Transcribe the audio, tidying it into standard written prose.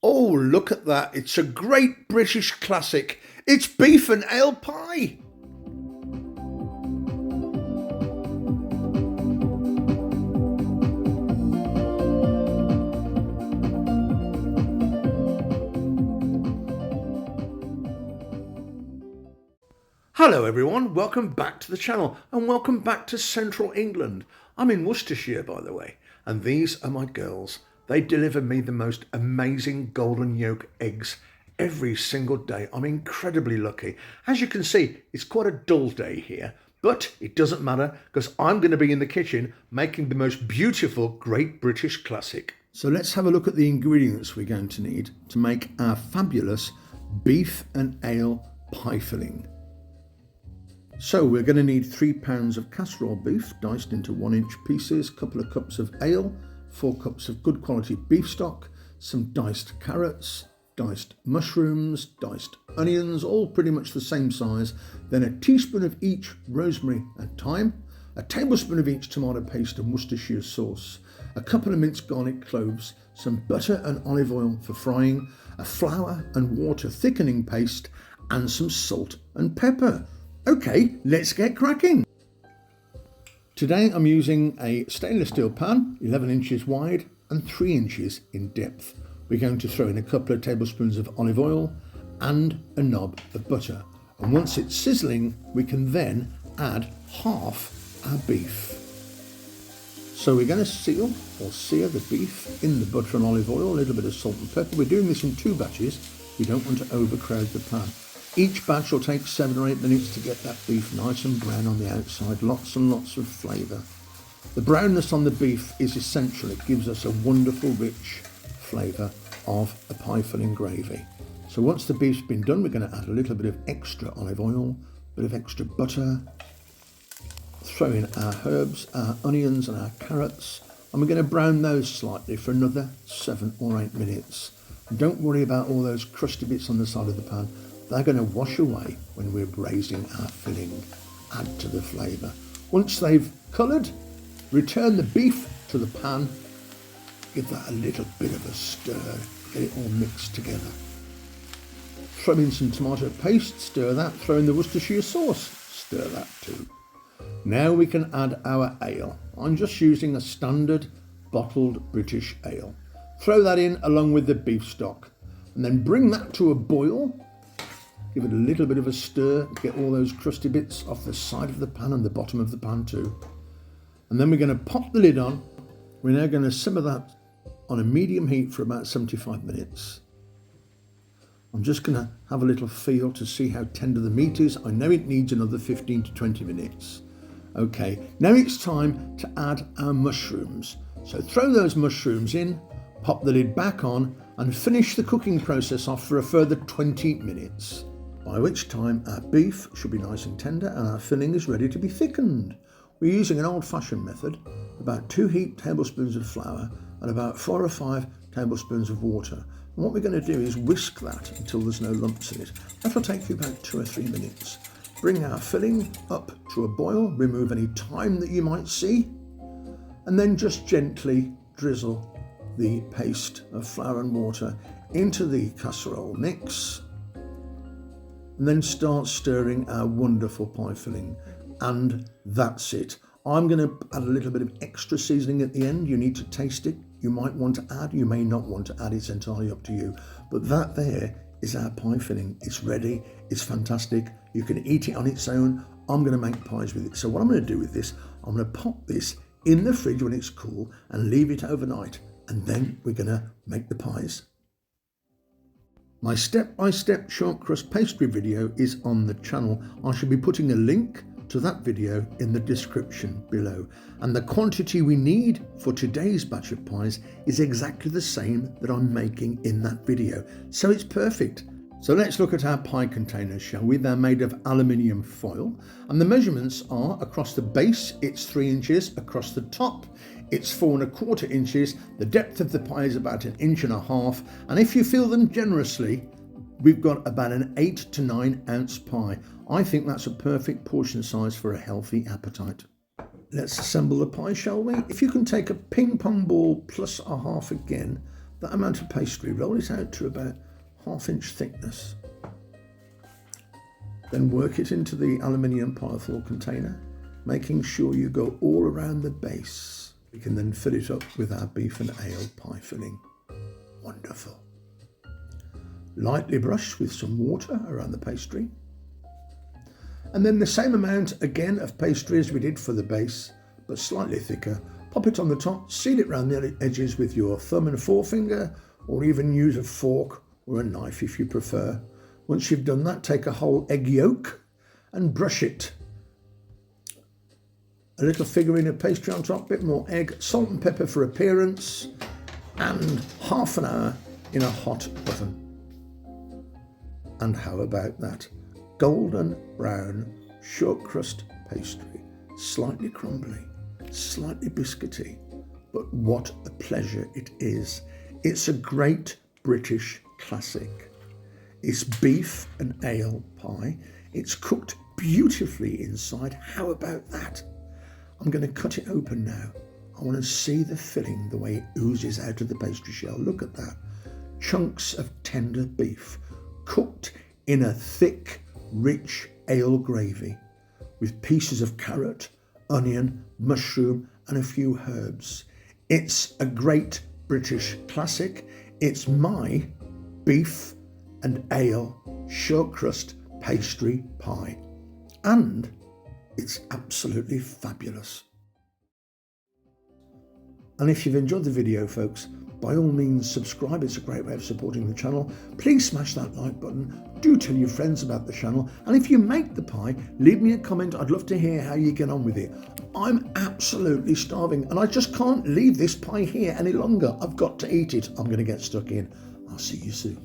Oh, look at that. It's a great British classic. It's beef and ale pie. Hello everyone, welcome back to the channel and welcome back to Central England. I'm in Worcestershire, by the way, and these are my girls. They deliver me the most amazing golden yolk eggs every single day. I'm incredibly lucky. As you can see, it's quite a dull day here, but it doesn't matter because I'm going to be in the kitchen making the most beautiful Great British classic. So let's have a look at the ingredients we're going to need to make our fabulous beef and ale pie filling. So we're going to need 3 pounds of casserole beef diced into 1-inch pieces, a couple of cups of ale, 4 cups of good quality beef stock, some diced carrots, diced mushrooms, diced onions, all pretty much the same size, then a teaspoon of each rosemary and thyme, a tablespoon of each tomato paste and Worcestershire sauce, a couple of minced garlic cloves, some butter and olive oil for frying, a flour and water thickening paste, and some salt and pepper. Okay, let's get cracking. Today I'm using a stainless steel pan, 11 inches wide and 3 inches in depth. We're going to throw in a couple of tablespoons of olive oil and a knob of butter. And once it's sizzling, we can then add half our beef. So we're going to seal or sear the beef in the butter and olive oil, a little bit of salt and pepper. We're doing this in 2 batches. We don't want to overcrowd the pan. Each batch will take 7 or 8 minutes to get that beef nice and brown on the outside, lots and lots of flavour. The brownness on the beef is essential. It gives us a wonderful rich flavour of a pie filling gravy. So once the beef's been done, we're going to add a little bit of extra olive oil, a bit of extra butter, throw in our herbs, our onions and our carrots, and we're going to brown those slightly for another 7 or 8 minutes. And don't worry about all those crusty bits on the side of the pan. They're going to wash away when we're braising our filling. Add to the flavour. Once they've coloured, return the beef to the pan. Give that a little bit of a stir. Get it all mixed together. Throw in some tomato paste. Stir that. Throw in the Worcestershire sauce. Stir that too. Now we can add our ale. I'm just using a standard bottled British ale. Throw that in along with the beef stock. And then bring that to a boil. Give it a little bit of a stir, get all those crusty bits off the side of the pan and the bottom of the pan too. And then we're going to pop the lid on. We're now going to simmer that on a medium heat for about 75 minutes. I'm just going to have a little feel to see how tender the meat is. I know it needs another 15 to 20 minutes. Okay, now it's time to add our mushrooms. So throw those mushrooms in, pop the lid back on and finish the cooking process off for a further 20 minutes. By which time our beef should be nice and tender and our filling is ready to be thickened. We're using an old-fashioned method, about 2 heaped tablespoons of flour and about 4 or 5 tablespoons of water. And what we're going to do is whisk that until there's no lumps in it. That'll take you about 2 or 3 minutes. Bring our filling up to a boil, remove any thyme that you might see, and then just gently drizzle the paste of flour and water into the casserole mix. And then start stirring our wonderful pie filling. And that's it. I'm going to add a little bit of extra seasoning at the end. You need to taste it. You might want to add, you may not want to add. It's entirely up to you. But that there is our pie filling. It's ready. It's fantastic. You can eat it on its own. I'm going to make pies with it. So what I'm going to do with this, I'm going to pop this in the fridge when it's cool and leave it overnight. And then we're going to make the pies. My step-by-step shortcrust pastry video is on the channel. I shall be putting a link to that video in the description below. And the quantity we need for today's batch of pies is exactly the same that I'm making in that video. So it's perfect. So let's look at our pie containers, shall we? They're made of aluminium foil and the measurements are across the base, it's 3 inches, across the top, it's 4 1/4 inches. The depth of the pie is about 1.5 inches. And if you fill them generously, we've got about an 8 to 9 ounce pie. I think that's a perfect portion size for a healthy appetite. Let's assemble the pie, shall we? If you can take a ping pong ball plus a half again, that amount of pastry, roll it out to about 1/2 inch thickness. Then work it into the aluminium pie foil container, making sure you go all around the base. We can then fill it up with our beef and ale pie filling. Wonderful. Lightly brush with some water around the pastry. And then the same amount again of pastry as we did for the base, but slightly thicker. Pop it on the top, seal it around the edges with your thumb and forefinger, or even use a fork or a knife if you prefer. Once you've done that, take a whole egg yolk and brush it. A little figurine of pastry on top, bit more egg, salt and pepper for appearance, and 1/2 an hour in a hot oven. And how about that? Golden brown shortcrust pastry, slightly crumbly, slightly biscuity, but what a pleasure it is. It's a great British classic. It's beef and ale pie. It's cooked beautifully inside. How about that? I'm going to cut it open now. I want to see the filling, the way it oozes out of the pastry shell. Look at that. Chunks of tender beef, cooked in a thick, rich ale gravy with pieces of carrot, onion, mushroom and a few herbs. It's a great British classic. It's my beef and ale shortcrust pastry pie, and it's absolutely fabulous. And if you've enjoyed the video, folks, by all means subscribe. It's a great way of supporting the channel. Please smash that like button. Do tell your friends about the channel, and if you make the pie, leave me a comment. I'd love to hear how you get on with it. I'm absolutely starving and I just can't leave this pie here any longer. I've got to eat it. I'm going to get stuck in. I'll see you soon.